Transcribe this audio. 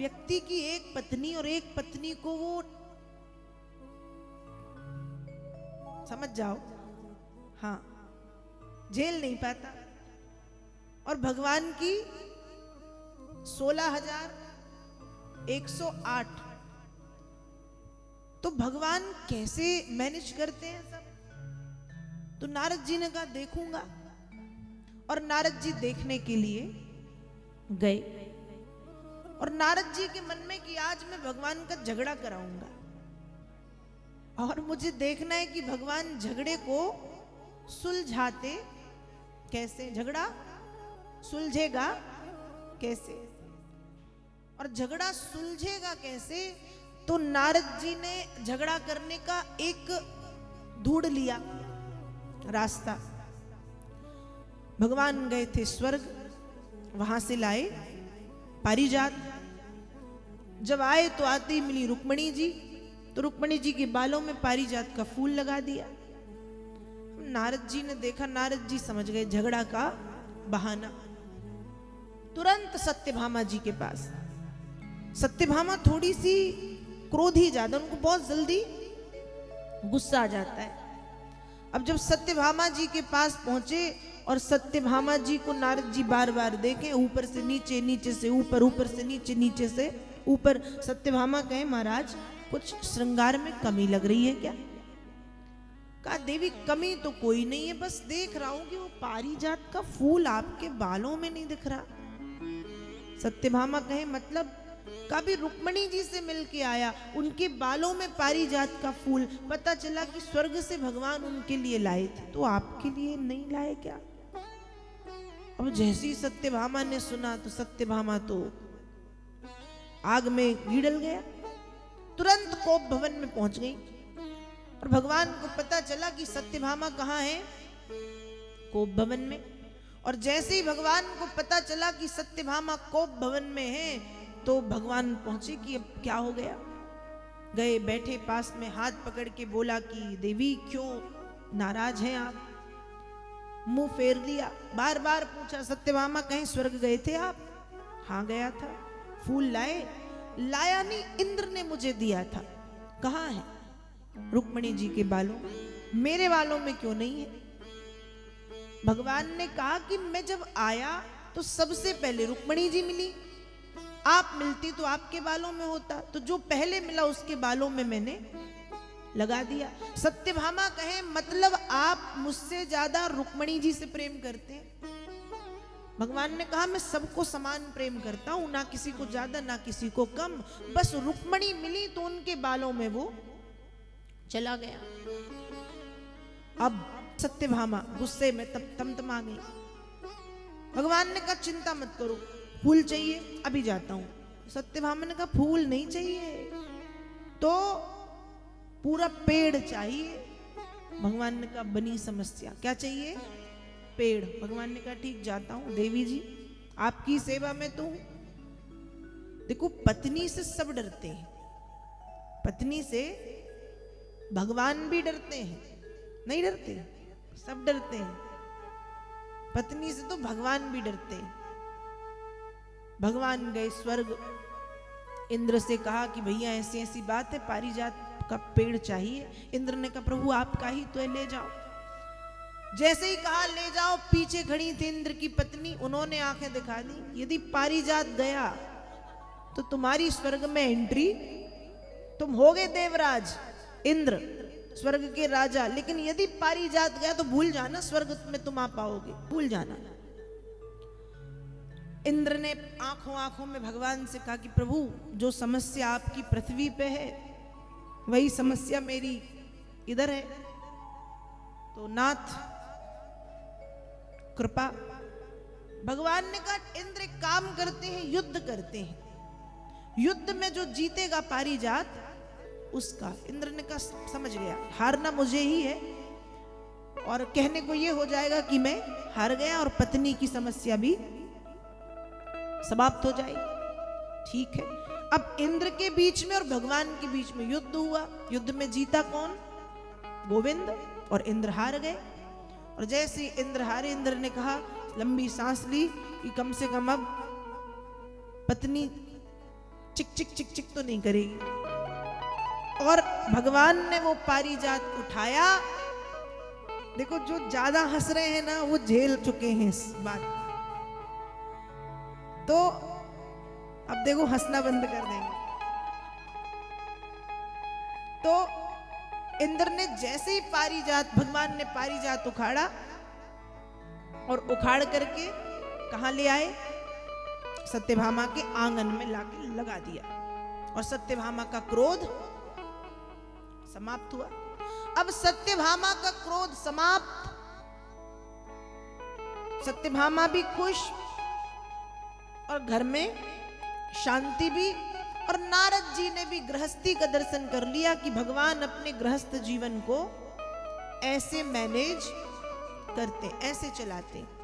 व्यक्ति की एक पत्नी और एक पत्नी को वो, समझ जाओ, हाँ, झेल नहीं पाता, और भगवान की 16,108, तो भगवान कैसे मैनेज करते हैं सब? तो नारद जी ने कहा देखूंगा, और नारद जी देखने के लिए गए, और नारद जी के मन में कि आज मैं भगवान का झगड़ा कराऊंगा, और मुझे देखना है कि भगवान झगड़े को सुलझाते कैसे, झगड़ा सुलझेगा कैसे, और झगड़ा सुलझेगा कैसे? तो नारद जी ने झगड़ा करने का एक ढूंढ लिया रास्ता। भगवान गए थे स्वर्ग, वहां से लाए पारिजात। जब आए तो आते ही मिली रुक्मणी जी, तो रुक्मणी जी के बालों में पारिजात का फूल लगा दिया। नारद जी ने देखा, नारद जी समझ गए झगड़ा का बहाना। तुरंत सत्यभामा जी के पास। सत्यभामा थोड़ी सी क्रोधी ज्यादा, उनको बहुत जल्दी गुस्सा आ जाता है। अब जब सत्यभामा जी के पास पहुंचे और सत्यभामा जी को नारद जी बार बार देखें, ऊपर से नीचे, नीचे से ऊपर, ऊपर से नीचे, नीचे से ऊपर, सत्यभामा कहे महाराज कुछ श्रृंगार में कमी लग रही है क्या? कहा देवी कमी तो कोई नहीं है, बस देख रहा हूं कि वो पारिजात का फूल आपके बालों में नहीं दिख रहा। सत्यभामा कहे मतलब? कभी रुक्मणी जी से मिलके आया, उनके बालों में पारिजात का फूल, पता चला कि स्वर्ग से भगवान उनके लिए लाए थे, तो आपके लिए नहीं लाए क्या? अब जैसे ही सत्यभामा ने सुना तो सत्यभामा तो आग में गिड़ल गया, तुरंत कोप भवन में पहुंच गई। और भगवान को पता चला कि सत्यभामा कहाँ है? कोप भवन में। और जैसे ही भगवान को पता चला कि सत्यभामा कोप भवन में है, तो भगवान पहुंचे कि अब क्या हो गया। गए, बैठे पास में, हाथ पकड़ के बोला कि देवी क्यों नाराज हैं आप? मुंह फेर लिया, बार बार पूछा। सत्यभामा कहीं स्वर्ग गए थे आप? हाँ गया था। फूल लाए? लाया नहीं, इंद्र ने मुझे दिया था। कहाँ है? रुक्मणी जी के बालों में। मेरे बालों में क्यों नहीं है? भगवान ने कहा कि मैं जब आया तो सबसे पहले रुक्मणी जी मिली, आप मिलती तो आपके बालों में होता, तो जो पहले मिला उसके बालों में मैंने लगा दिया। सत्यभामा कहे मतलब आप मुझसे ज्यादा रुक्मणी जी से प्रेम करते हैं? भगवान ने कहा मैं सबको समान प्रेम करता हूं, ना किसी को ज्यादा ना किसी को कम, बस रुक्मणी मिली तो उनके बालों में वो चला गया। अब सत्यभामा गुस्से में तमतमा गई। भगवान ने कहा चिंता मत करो, फूल चाहिए? अभी जाता हूं। सत्यभामा ने कहा फूल नहीं चाहिए, तो पूरा पेड़ चाहिए। भगवान ने कहा बनी समस्या, क्या चाहिए? पेड़। भगवान ने कहा ठीक जाता हूं, देवी जी आपकी सेवा में तो हूं। देखो पत्नी से सब डरते हैं, पत्नी से भगवान भी डरते हैं, नहीं डरते? सब डरते हैं। पत्नी से तो भगवान भी डरते हैं। भगवान गए स्वर्ग, इंद्र से कहा कि भैया ऐसी ऐसी बात है, पारिजात का पेड़ चाहिए। इंद्र ने कहा प्रभु आपका ही तो है, ले जाओ। जैसे ही कहा ले जाओ, पीछे खड़ी थी इंद्र की पत्नी, उन्होंने आंखें दिखा दी, यदि पारिजात गया तो तुम्हारी स्वर्ग में एंट्री, तुम होगे देवराज इंद्र, स्वर्ग के राजा, लेकिन यदि पारिजात गया तो भूल जाना स्वर्ग में तुम आ पाओगे, भूल जाना। इंद्र ने आंखों आंखों में भगवान से कहा कि प्रभु जो समस्या आपकी पृथ्वी पे है वही समस्या मेरी इधर है, तो नाथ कृपा। भगवान ने कहा इंद्र एक काम करते हैं, युद्ध करते हैं, युद्ध में जो जीतेगा पारिजात उसका। इंद्र ने कहा समझ गया, हारना मुझे ही है, और कहने को ये हो जाएगा कि मैं हार गया और पत्नी की समस्या भी समाप्त हो जाएगी। ठीक है। अब इंद्र के बीच में और भगवान के बीच में युद्ध हुआ। युद्ध में जीता कौन? गोविंद, और इंद्र हार गए। और जैसे इंद्र हारे, इंद्र ने कहा, लंबी सांस ली कि कम से कम अब पत्नी चिक चिक चिक चिक तो नहीं करेगी। और भगवान ने वो पारिजात उठाया। देखो जो ज्यादा हंस रहे हैं ना वो झेल चुके हैं इस बात को। तो अब देखो हंसना बंद कर देंगे। तो इंद्र ने जैसे ही पारिजात, भगवान ने पारिजात उखाड़ा और उखाड़ करके कहां ले आए? सत्यभामा के आंगन में लाके लगा दिया और सत्यभामा का क्रोध समाप्त हुआ। अब सत्यभामा का क्रोध समाप्त, सत्यभामा भी खुश और घर में शांति भी। और नारद जी ने भी गृहस्थी का दर्शन कर लिया कि भगवान अपने गृहस्थ जीवन को ऐसे मैनेज करते, ऐसे चलाते।